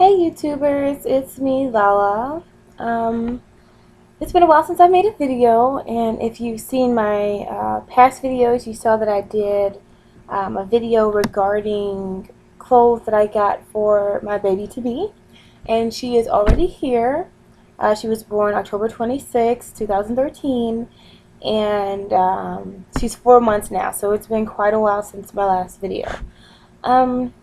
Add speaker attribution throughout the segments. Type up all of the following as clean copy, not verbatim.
Speaker 1: Hey YouTubers, it's me Lala. It's been a while since I made a video, and if you've seen my past videos, you saw that I did a video regarding clothes that I got for my baby to be, and she is already here. She was born October 26, 2013, and she's 4 months now, so it's been quite a while since my last video. Um,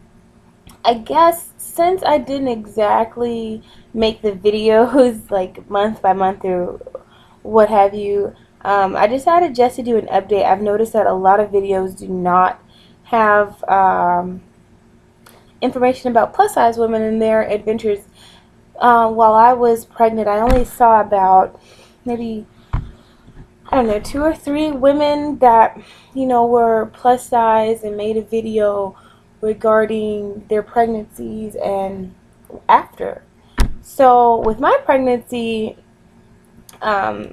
Speaker 1: I guess since I didn't exactly make the videos like month by month or what have you, I decided just to do an update. I've noticed that a lot of videos do not have information about plus size women and their adventures. While I was pregnant, I only saw about maybe, I don't know, 2 or 3 women that, were plus size and made a video regarding their pregnancies and after. So with my pregnancy, I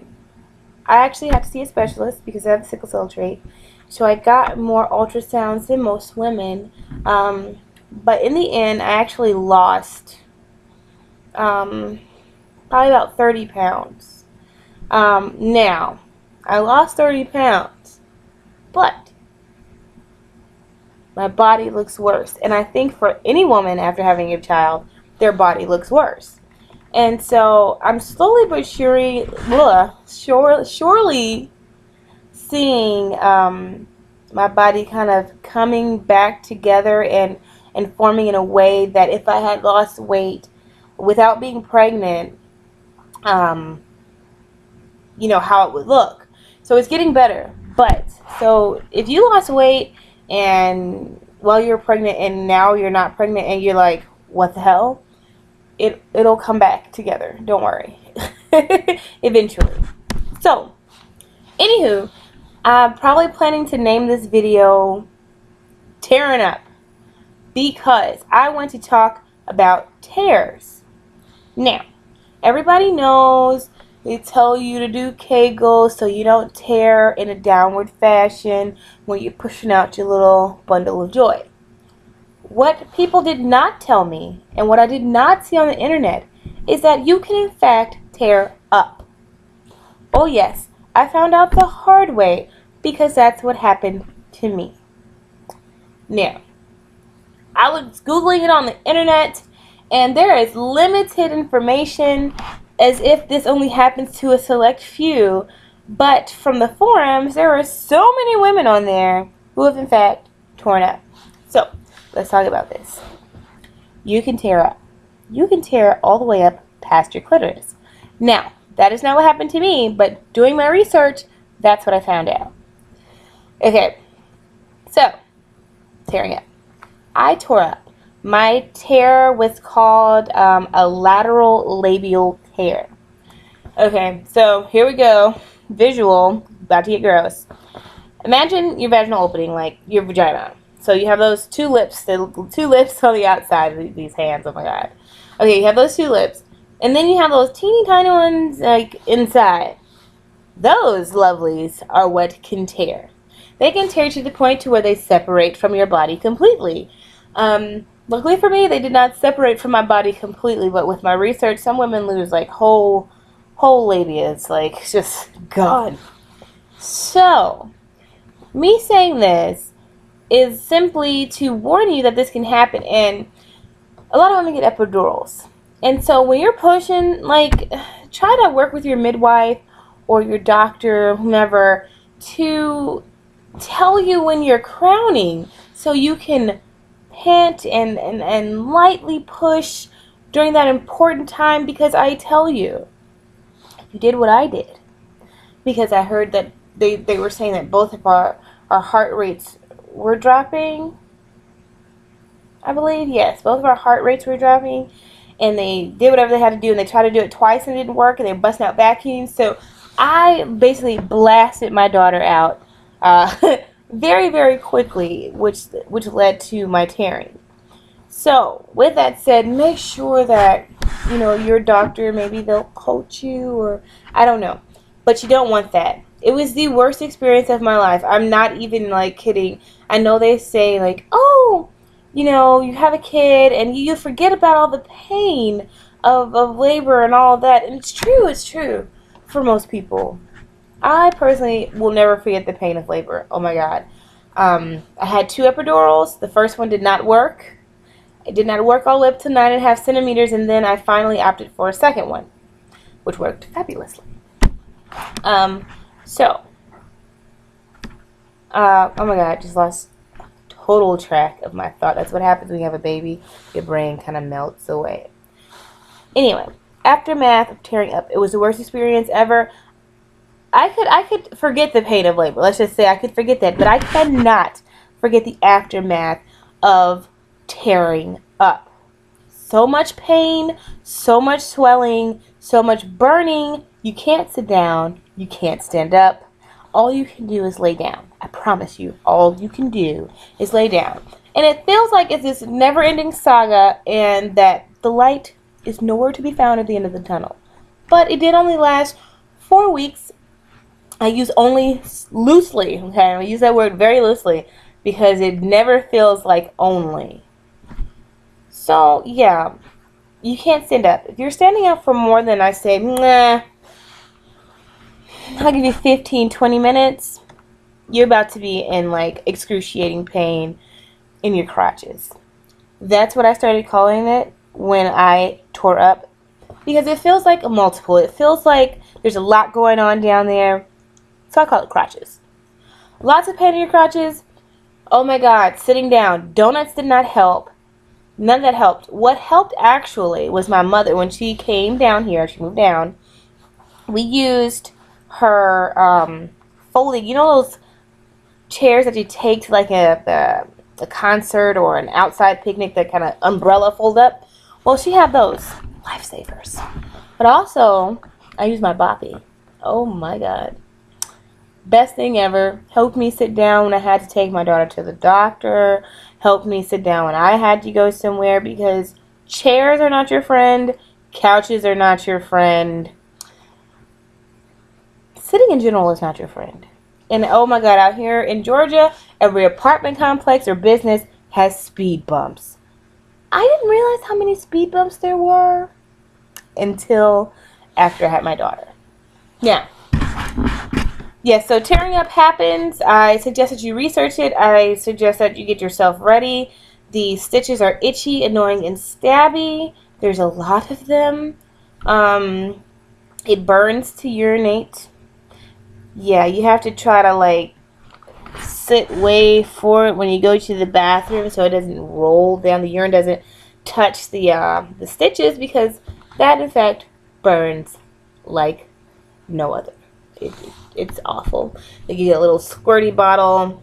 Speaker 1: actually had to see a specialist because I have the sickle cell trait. So I got more ultrasounds than most women. But in the end, I actually lost probably about 30 pounds. Now, I lost 30 pounds, but my body looks worse. And I think for any woman after having a child, their body looks worse. And so I'm slowly but surely seeing my body kind of coming back together and forming in a way that if I had lost weight without being pregnant, how it would look. So it's getting better. But so if you lost weight and while you're pregnant and now you're not pregnant and you're like, what the hell? It'll come back together. Don't worry. Eventually. So, anywho, I'm probably planning to name this video Tearing Up because I want to talk about tears. Now, everybody knows they tell you to do Kegels so you don't tear in a downward fashion when you're pushing out your little bundle of joy. What people did not tell me, and what I did not see on the internet, is that you can in fact tear up. Oh yes, I found out the hard way because that's what happened to me. Now, I was Googling it on the internet, and there is limited information as if this only happens to a select few, but from the forums, there are so many women on there who have in fact torn up. So, let's talk about this. You can tear up. You can tear all the way up past your clitoris. Now, that is not what happened to me, but doing my research, that's what I found out. Okay, so, tearing up. I tore up. My tear was called a lateral labial tear. Okay, so here we go. Visual, about to get gross. Imagine your vaginal opening, like your vagina. So you have those two lips on the outside of these hands. Oh my god. Okay, you have those two lips. And then you have those teeny tiny ones like inside. Those lovelies are what can tear. They can tear to the point to where they separate from your body completely. Luckily for me, they did not separate from my body completely, but with my research, some women lose like whole labias, like just gone. So, me saying this is simply to warn you that this can happen, and a lot of women get epidurals. And so when you're pushing, like, try to work with your midwife or your doctor, whomever, to tell you when you're crowning so you can pant and lightly push during that important time, because I tell you, if you did what I did, because I heard that they were saying that both of our heart rates were dropping, I believe. Yes, both of our heart rates were dropping, and they did whatever they had to do, and they tried to do it twice and it didn't work, and they were busting out vacuums. So I basically blasted my daughter out very, very quickly, which led to my tearing. So with that said, make sure that your doctor, maybe they'll coach you, or I don't know, but you don't want that. It was the worst experience of my life. I'm not even like kidding. I know they say like, oh, you have a kid and you forget about all the pain of labor and all that. And it's true for most people. I personally will never forget the pain of labor. Oh my God. I had 2 epidurals. The first one did not work. It did not work all the way up to 9.5 centimeters, and then I finally opted for a second one, which worked fabulously. So, oh my God, I just lost total track of my thought. That's what happens when you have a baby. Your brain kind of melts away. Anyway, aftermath of tearing up. It was the worst experience ever. I could forget the pain of labor. Let's just say I could forget that, but I cannot forget the aftermath of tearing up. So much pain, so much swelling, so much burning. You can't sit down. You can't stand up. All you can do is lay down. I promise you, all you can do is lay down. And it feels like it's this never-ending saga and that the light is nowhere to be found at the end of the tunnel. But it did only last 4 weeks. I use only loosely, okay? I use that word very loosely because it never feels like only. So, yeah, you can't stand up. If you're standing up for more than, I say, nah, I'll give you 15, 20 minutes, you're about to be in, like, excruciating pain in your crotches. That's what I started calling it when I tore up because it feels like a multiple. It feels like there's a lot going on down there. So I call it crotches. Lots of pain in your crotches. Oh my God, sitting down. Donuts did not help. None of that helped. What helped actually was my mother. When she came down here, she moved down, we used her folding, those chairs that you take to like a concert or an outside picnic, that kind of umbrella fold up. Well, she had those. Lifesavers. But also, I used my boppy. Oh my God. Best thing ever. Helped me sit down when I had to take my daughter to the doctor. Helped me sit down when I had to go somewhere because chairs are not your friend. Couches are not your friend. Sitting in general is not your friend. And oh my God, out here in Georgia, every apartment complex or business has speed bumps. I didn't realize how many speed bumps there were until after I had my daughter. Yeah. Yes, so tearing up happens. I suggest that you research it. I suggest that you get yourself ready. The stitches are itchy, annoying, and stabby. There's a lot of them. It burns to urinate. Yeah, you have to try to, like, sit way forward when you go to the bathroom so it doesn't roll down. The urine doesn't touch the stitches because that, in fact, burns like no other. It's awful. They give you a little squirty bottle.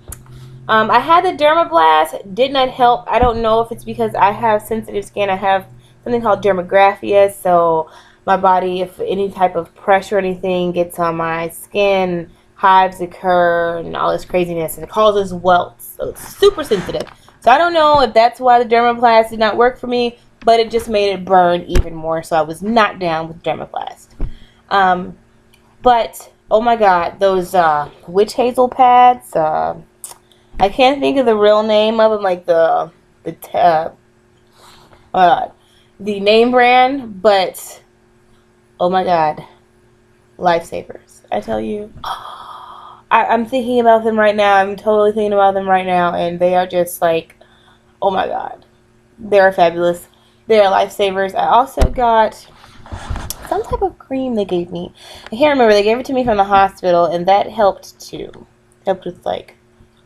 Speaker 1: I had the Dermablast. Did not help. I don't know if it's because I have sensitive skin. I have something called dermagraphia. So my body, if any type of pressure or anything gets on my skin, hives occur and all this craziness. And it causes welts. So it's super sensitive. So I don't know if that's why the Dermablast did not work for me. But it just made it burn even more. So I was not down with Dermablast. But oh my God, those witch hazel pads. I can't think of the real name of them, like the name brand, but oh my God, lifesavers. I tell you, I'm thinking about them right now. I'm totally thinking about them right now, and they are just like, oh my God, they're fabulous. They're lifesavers. I also got some type of cream they gave me. I can't remember. They gave it to me from the hospital, and that helped too. Helped with, like,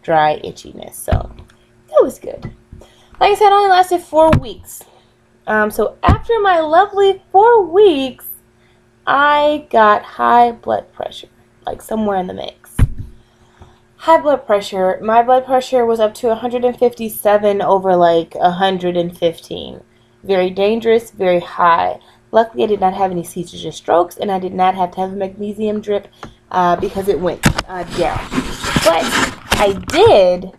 Speaker 1: dry itchiness. So that was good. Like I said, it only lasted 4 weeks. So after my lovely 4 weeks, I got high blood pressure, like somewhere in the mix. High blood pressure. My blood pressure was up to 157 over like 115. Very dangerous, very high. Luckily, I did not have any seizures or strokes, and I did not have to have a magnesium drip because it went down. But I did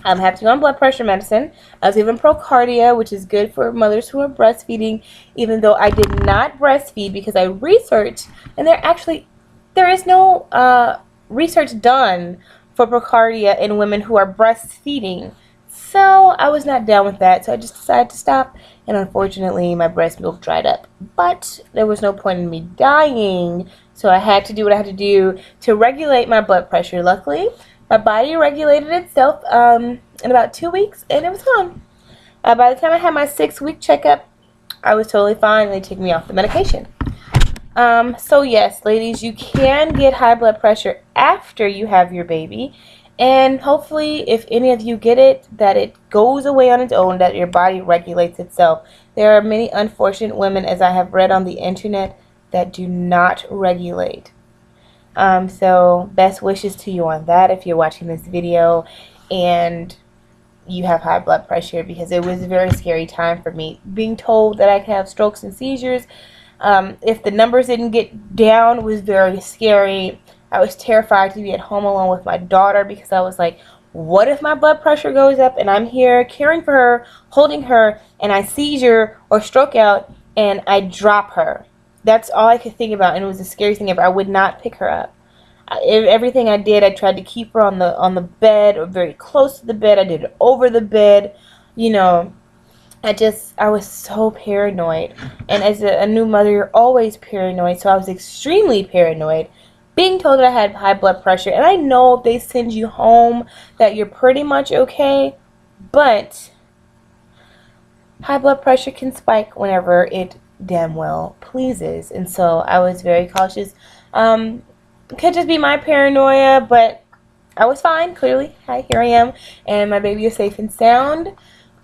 Speaker 1: have to go on blood pressure medicine. I was given Procardia, which is good for mothers who are breastfeeding, even though I did not breastfeed because I researched, and there is no research done for Procardia in women who are breastfeeding. So I was not down with that, so I just decided to stop, and unfortunately my breast milk dried up. But there was no point in me dying, so I had to do what I had to do to regulate my blood pressure. Luckily, my body regulated itself in about 2 weeks, and it was gone. By the time I had my 6-week checkup, I was totally fine, and they took me off the medication. So yes, ladies, you can get high blood pressure after you have your baby. And hopefully, if any of you get it, that it goes away on its own, that your body regulates itself. There are many unfortunate women, as I have read on the internet, that do not regulate. So best wishes to you on that if you're watching this video and you have high blood pressure, because it was a very scary time for me. Being told that I could have strokes and seizures, if the numbers didn't get down, was very scary. I was terrified to be at home alone with my daughter, because I was like, what if my blood pressure goes up and I'm here caring for her, holding her, and I seizure or stroke out and I drop her? That's all I could think about, and it was the scariest thing ever. I would not pick her up. Everything I did, I tried to keep her on the bed, or very close to the bed. I did it over the bed. You know, I was so paranoid. And as a new mother, you're always paranoid, so I was extremely paranoid. Being told that I had high blood pressure, and I know if they send you home that you're pretty much okay, but high blood pressure can spike whenever it damn well pleases, and so I was very cautious. It could just be my paranoia, but I was fine, clearly. Hi, here I am, and my baby is safe and sound.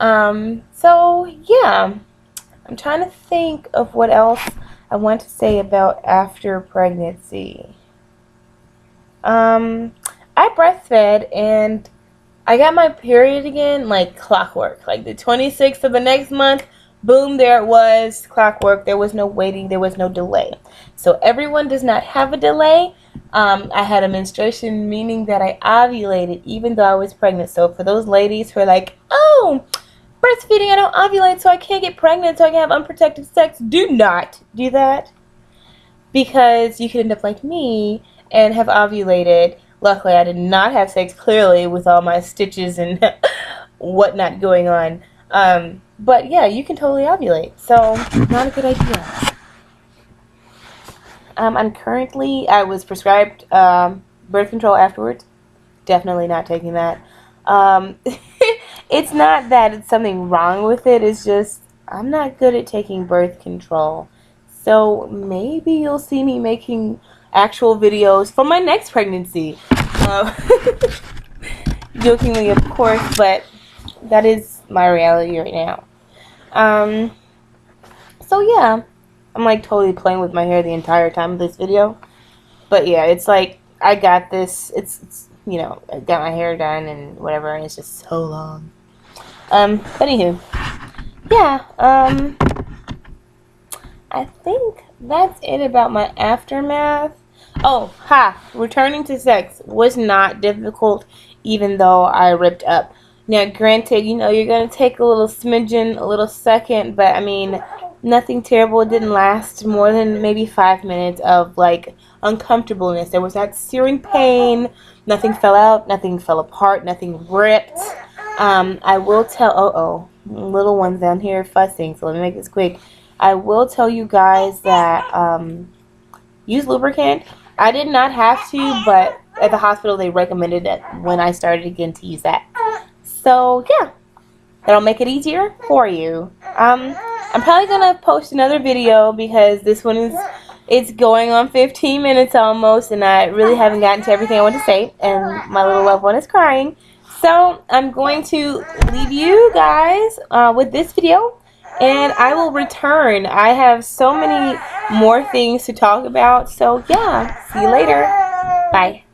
Speaker 1: So yeah, I'm trying to think of what else I want to say about after pregnancy. I breastfed, and I got my period again like clockwork. Like the 26th of the next month, boom, there it was, clockwork. There was no waiting, there was no delay. So everyone does not have a delay. I had a menstruation, meaning that I ovulated even though I was pregnant. So for those ladies who are like, oh, breastfeeding, I don't ovulate, so I can't get pregnant, so I can have unprotected sex, do not do that, because you could end up like me and have ovulated. Luckily, I did not have sex, clearly, with all my stitches and whatnot going on. But yeah, you can totally ovulate, so not a good idea. I was prescribed birth control afterwards. Definitely not taking that. It's not that it's something wrong with it. It's just I'm not good at taking birth control. So maybe you'll see me making actual videos for my next pregnancy. Jokingly, of course, but that is my reality right now. So yeah, I'm like totally playing with my hair the entire time of this video. But yeah, it's like I got this. It's you know, I got my hair done and whatever, and it's just so long. Anywho, yeah, I think that's it about my aftermath. Oh, returning to sex was not difficult, even though I ripped up. Now, granted, you know, you're going to take a little smidgen, a little second, but I mean, nothing terrible. It didn't last more than maybe 5 minutes of, like, uncomfortableness. There was that searing pain. Nothing fell out, nothing fell apart, nothing ripped. I will tell, little ones down here fussing, so let me make this quick. I will tell you guys that use lubricant. I did not have to, but at the hospital they recommended it when I started again to use that. So yeah, that'll make it easier for you. I'm probably gonna post another video because this one it's going on 15 minutes almost, and I really haven't gotten to everything I want to say, and my little loved one is crying. So I'm going to leave you guys with this video, and I will return. I have so many more things to talk about, so yeah, see you later. Bye.